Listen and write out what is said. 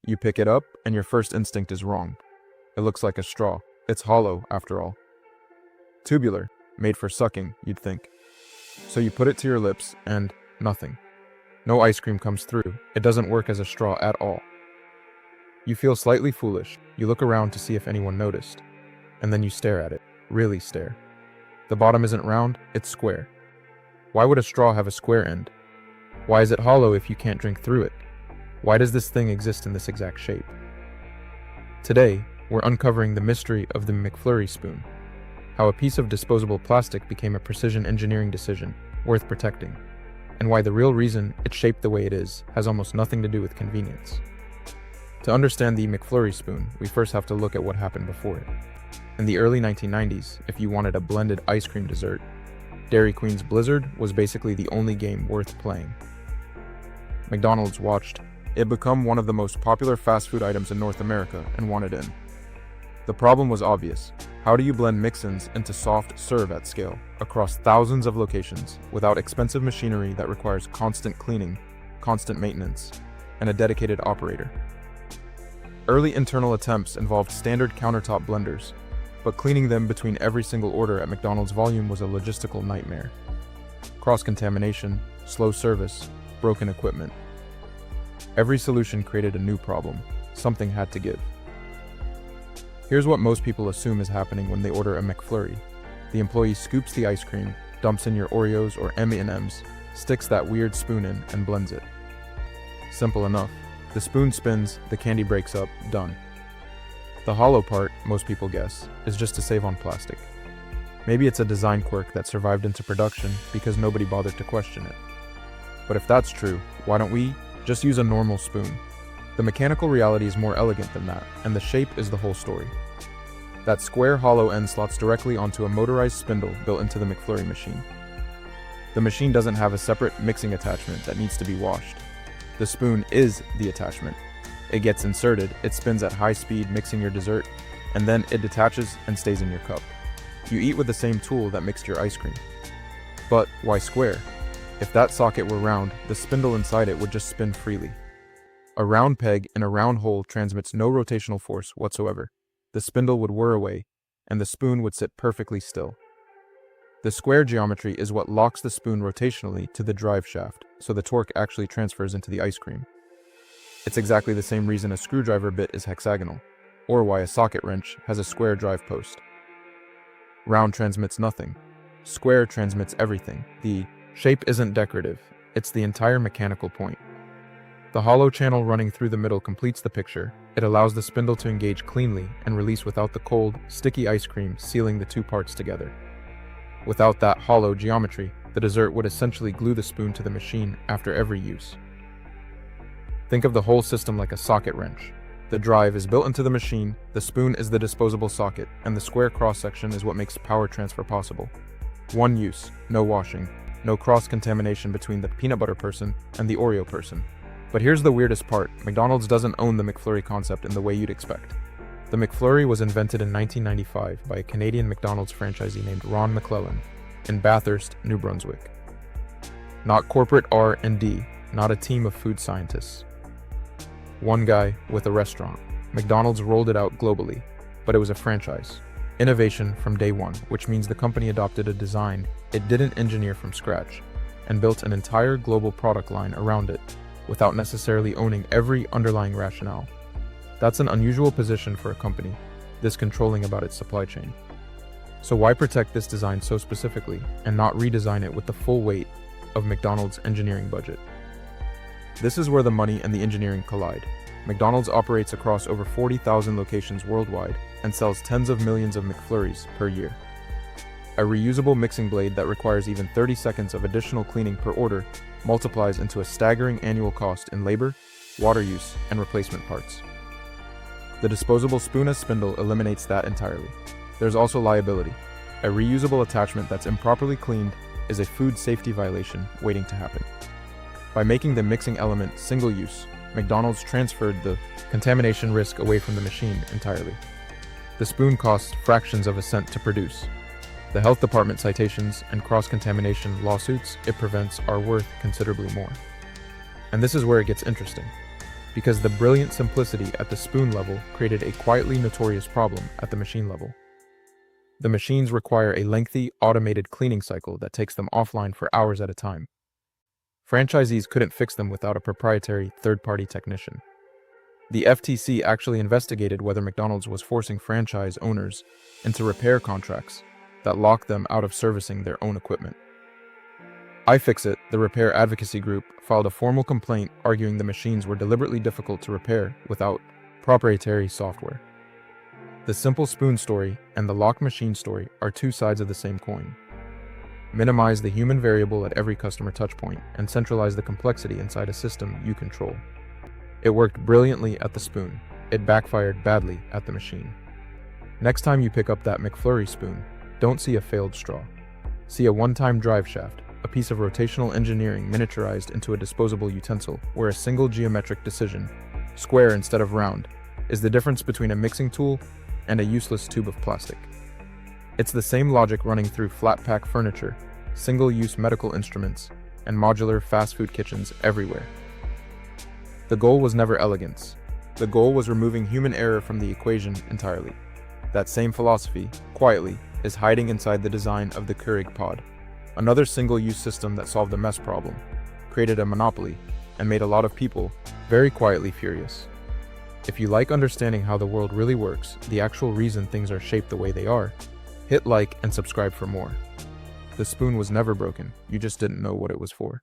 You pick it up, and your first instinct is wrong. It looks like a straw. It's hollow, after all. Tubular, made for sucking, you'd think. So you put it to your lips, and nothing. No ice cream comes through. It doesn't work as a straw at all. You feel slightly foolish. You look around to see if anyone noticed. And then you stare at it. Really stare. The bottom isn't round, it's square. Why would a straw have a square end? Why is it hollow if you can't drink through it? Why does this thing exist in this exact shape? Today, we're uncovering the mystery of the McFlurry spoon. How a piece of disposable plastic became a precision engineering decision worth protecting. And why the real reason it's shaped the way it is has almost nothing to do with convenience. To understand the McFlurry spoon, we first have to look at what happened before it. In the early 1990s, if you wanted a blended ice cream dessert, Dairy Queen's Blizzard was basically the only game worth playing. McDonald's watched it become one of the most popular fast food items in North America and wanted in. The problem was obvious. How do you blend mix-ins into soft serve at scale across thousands of locations without expensive machinery that requires constant cleaning, constant maintenance, and a dedicated operator? Early internal attempts involved standard countertop blenders, but cleaning them between every single order at McDonald's volume was a logistical nightmare. Cross-contamination, slow service, broken equipment. Every solution created a new problem. Something had to give. Here's what most people assume is happening when they order a McFlurry. The employee scoops the ice cream, dumps in your Oreos or M&Ms, sticks that weird spoon in, and blends it. Simple enough. The spoon spins, the candy breaks up, done. The hollow part, most people guess, is just to save on plastic. Maybe it's a design quirk that survived into production because nobody bothered to question it. But if that's true, why don't we just use a normal spoon? The mechanical reality is more elegant than that, and the shape is the whole story. That square hollow end slots directly onto a motorized spindle built into the McFlurry machine. The machine doesn't have a separate mixing attachment that needs to be washed. The spoon is the attachment. It gets inserted, it spins at high speed mixing your dessert, and then it detaches and stays in your cup. You eat with the same tool that mixed your ice cream. But why square? If that socket were round, the spindle inside it would just spin freely. A round peg in a round hole transmits no rotational force whatsoever. The spindle would whir away, and the spoon would sit perfectly still. The square geometry is what locks the spoon rotationally to the drive shaft, so the torque actually transfers into the ice cream. It's exactly the same reason a screwdriver bit is hexagonal, or why a socket wrench has a square drive post. Round transmits nothing. Square transmits everything. The shape isn't decorative, it's the entire mechanical point. The hollow channel running through the middle completes the picture. It allows the spindle to engage cleanly and release without the cold, sticky ice cream sealing the two parts together. Without that hollow geometry, the dessert would essentially glue the spoon to the machine after every use. Think of the whole system like a socket wrench. The drive is built into the machine, the spoon is the disposable socket, and the square cross-section is what makes power transfer possible. One use, no washing, no cross-contamination between the peanut butter person and the Oreo person. But here's the weirdest part, McDonald's doesn't own the McFlurry concept in the way you'd expect. The McFlurry was invented in 1995 by a Canadian McDonald's franchisee named Ron McClellan in Bathurst, New Brunswick. Not corporate R&D, not a team of food scientists. One guy with a restaurant. McDonald's rolled it out globally, but it was a franchise. Innovation from day one, which means the company adopted a design it didn't engineer from scratch, and built an entire global product line around it, without necessarily owning every underlying rationale. That's an unusual position for a company, this controlling about its supply chain. So why protect this design so specifically, and not redesign it with the full weight of McDonald's engineering budget? This is where the money and the engineering collide. McDonald's operates across over 40,000 locations worldwide and sells tens of millions of McFlurries per year. A reusable mixing blade that requires even 30 seconds of additional cleaning per order multiplies into a staggering annual cost in labor, water use, and replacement parts. The disposable spoon as spindle eliminates that entirely. There's also liability. A reusable attachment that's improperly cleaned is a food safety violation waiting to happen. By making the mixing element single-use, McDonald's transferred the contamination risk away from the machine entirely. The spoon costs fractions of a cent to produce. The health department citations and cross-contamination lawsuits it prevents are worth considerably more. And this is where it gets interesting. because the brilliant simplicity at the spoon level created a quietly notorious problem at the machine level. The machines require a lengthy, automated cleaning cycle that takes them offline for hours at a time. Franchisees couldn't fix them without a proprietary third-party technician. The FTC actually investigated whether McDonald's was forcing franchise owners into repair contracts that locked them out of servicing their own equipment. iFixit, the repair advocacy group, filed a formal complaint arguing the machines were deliberately difficult to repair without proprietary software. The simple spoon story and the locked machine story are two sides of the same coin. Minimize the human variable at every customer touchpoint and centralize the complexity inside a system you control. It worked brilliantly at the spoon. It backfired badly at the machine. Next time you pick up that McFlurry spoon, don't see a failed straw. See a one-time drive shaft, a piece of rotational engineering miniaturized into a disposable utensil where a single geometric decision, square instead of round, is the difference between a mixing tool and a useless tube of plastic. It's the same logic running through flat-pack furniture, single-use medical instruments, and modular fast food kitchens everywhere. The goal was never elegance. The goal was removing human error from the equation entirely. That same philosophy, quietly, is hiding inside the design of the Keurig pod, another single-use system that solved a mess problem, created a monopoly, and made a lot of people very quietly furious. If you like understanding how the world really works, the actual reason things are shaped the way they are, hit like and subscribe for more. The spoon was never broken, you just didn't know what it was for.